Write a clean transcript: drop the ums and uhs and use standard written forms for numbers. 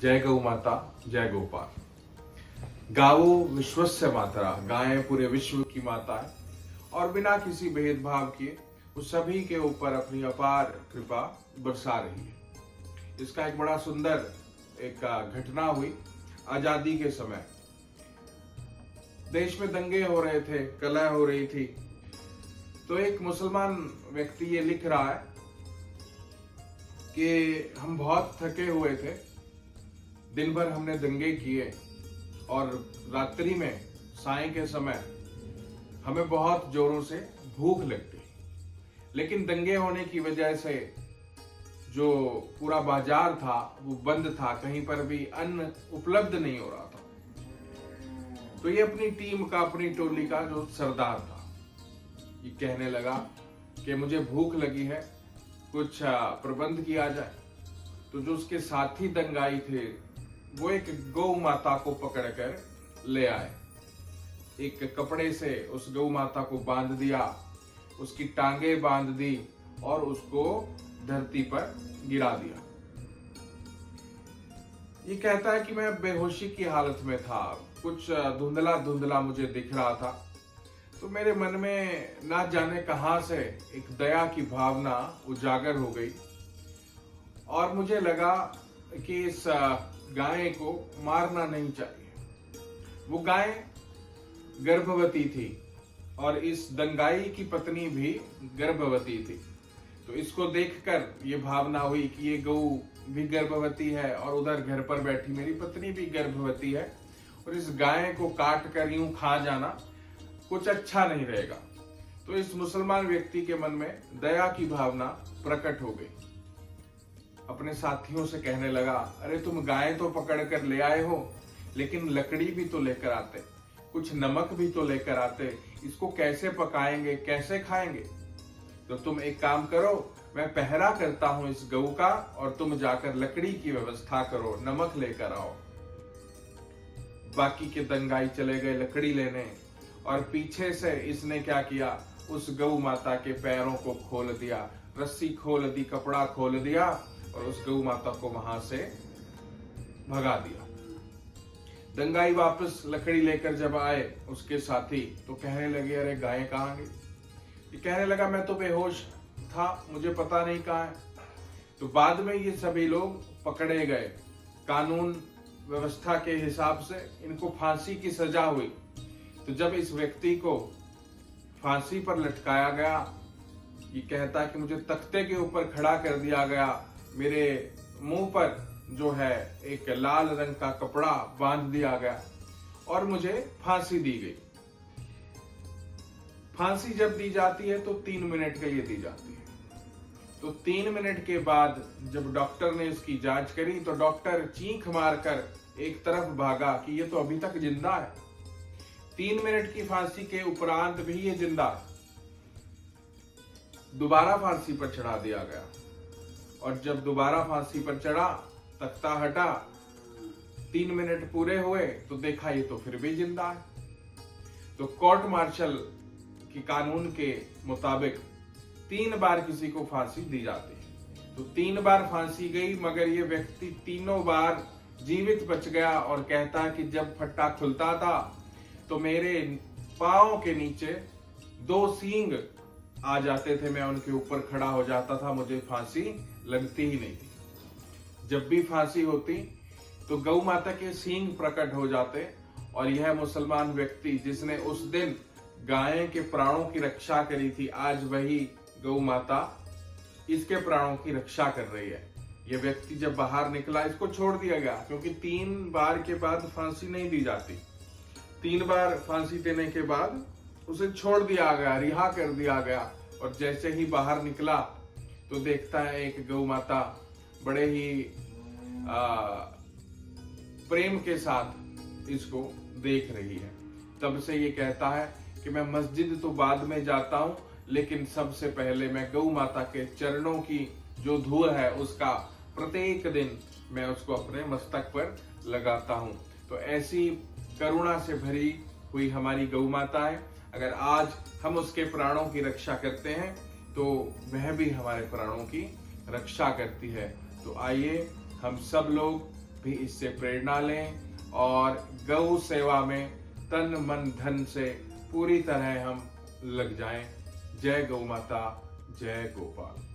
जय गौ माता, जय गोपाल। गावो विश्वस्य मातरा, गायें पूरे विश्व की माता है और बिना किसी भेदभाव किए वो सभी के ऊपर अपनी अपार कृपा बरसा रही है। इसका एक बड़ा सुंदर एक घटना हुई आजादी के समय। देश में दंगे हो रहे थे, कलह हो रही थी, तो एक मुसलमान व्यक्ति ये लिख रहा है कि हम बहुत थके हुए थे, दिन भर हमने दंगे किए और रात्रि में साय के समय हमें बहुत जोरों से भूख लग गई, लेकिन दंगे होने की वजह से जो पूरा बाजार था वो बंद था, कहीं पर भी अन्न उपलब्ध नहीं हो रहा था। तो ये अपनी टीम का, अपनी टोली का जो सरदार था, ये कहने लगा कि मुझे भूख लगी है, कुछ प्रबंध किया जाए। तो जो उसके साथी दंगाई थे वो एक गौ माता को पकड़कर ले आए, एक कपड़े से उस गौ माता को बांध दिया, उसकी टांगे बांध दी और उसको धरती पर गिरा दिया। ये कहता है कि मैं बेहोशी की हालत में था, कुछ धुंधला धुंधला मुझे दिख रहा था, तो मेरे मन में ना जाने कहां से एक दया की भावना उजागर हो गई और मुझे लगा कि इस गाय को मारना नहीं चाहिए। वो गाय गर्भवती थी और इस दंगाई की पत्नी भी गर्भवती थी। तो इसको देखकर ये भावना हुई कि ये गौ भी गर्भवती है और उधर घर पर बैठी मेरी पत्नी भी गर्भवती है और इस गाय को काट कर यूं खा जाना कुछ अच्छा नहीं रहेगा। तो इस मुसलमान व्यक्ति के मन में दया की भावना प्रकट हो गई। अपने साथियों से कहने लगा, अरे तुम गाय तो पकड़ कर ले आए हो, लेकिन लकड़ी भी तो लेकर आते, कुछ नमक भी तो लेकर आते, इसको कैसे पकाएंगे, कैसे खाएंगे? तो तुम एक काम करो, मैं पहरा करता हूं इस गऊ का और तुम जाकर लकड़ी की व्यवस्था करो, नमक लेकर आओ। बाकी के दंगाई चले गए लकड़ी लेने और पीछे से इसने क्या किया, उस गऊ माता के पैरों को खोल दिया, रस्सी खोल दी, कपड़ा खोल दिया और उस गऊ माता को वहां से भगा दिया। दंगाई वापस लकड़ी लेकर जब आए उसके साथी, तो कहने लगे, अरे गाय कहाँ गई? ये कहने लगा, मैं तो बेहोश था, मुझे पता नहीं कहाँ है। तो बाद में ये सभी लोग पकड़े गए, कानून व्यवस्था के हिसाब से इनको फांसी की सजा हुई। तो जब इस व्यक्ति को फांसी पर लटकाया गया, ये कहता है कि मुझे तख्ते के ऊपर खड़ा कर दिया गया, मेरे मुंह पर जो है एक लाल रंग का कपड़ा बांध दिया गया और मुझे फांसी दी गई। फांसी जब दी जाती है तो 3 मिनट के लिए दी जाती है। तो 3 मिनट के बाद जब डॉक्टर ने इसकी जांच करी तो डॉक्टर चीख मारकर एक तरफ भागा कि ये तो अभी तक जिंदा है। 3 मिनट की फांसी के उपरांत भी ये जिंदा है। दोबारा फांसी पर चढ़ा दिया गया और जब दोबारा फांसी पर चढ़ा, तख्ता हटा, 3 मिनट पूरे हुए तो देखा ये तो फिर भी जिंदा है। तो कोर्ट मार्शल की कानून के मुताबिक 3 बार किसी को फांसी दी जाती है। तो 3 बार फांसी गई, मगर ये व्यक्ति तीनों बार जीवित बच गया और कहता है कि जब फट्टा खुलता था तो मेरे पांव के नीचे 2 सींग आ जाते थे, मैं उनके ऊपर खड़ा हो जाता था, मुझे फांसी लगती ही नहीं थी। जब भी फांसी होती तो गौ माता के सींग प्रकट हो जाते और यह मुसलमान व्यक्ति जिसने उस दिन गाय के प्राणों की रक्षा करी थी, आज वही गौ माता इसके प्राणों की रक्षा कर रही है। यह व्यक्ति जब बाहर निकला, इसको छोड़ दिया गया क्योंकि 3 बार के बाद फांसी नहीं दी जाती। 3 बार फांसी देने के बाद उसे छोड़ दिया गया, रिहा कर दिया गया और जैसे ही बाहर निकला तो देखता है एक गौ माता बड़े ही प्रेम के साथ इसको देख रही है। तब से ये कहता है कि मैं मस्जिद तो बाद में जाता हूं, लेकिन सबसे पहले मैं गौ माता के चरणों की जो धूल है उसका प्रत्येक दिन मैं उसको अपने मस्तक पर लगाता हूं। तो ऐसी करुणा से भरी हुई हमारी गौ माता है। अगर आज हम उसके प्राणों की रक्षा करते हैं तो वह भी हमारे प्राणों की रक्षा करती है। तो आइए हम सब लोग भी इससे प्रेरणा लें और गौ सेवा में तन मन धन से पूरी तरह हम लग जाएं। जय गौ माता, जय गोपाल।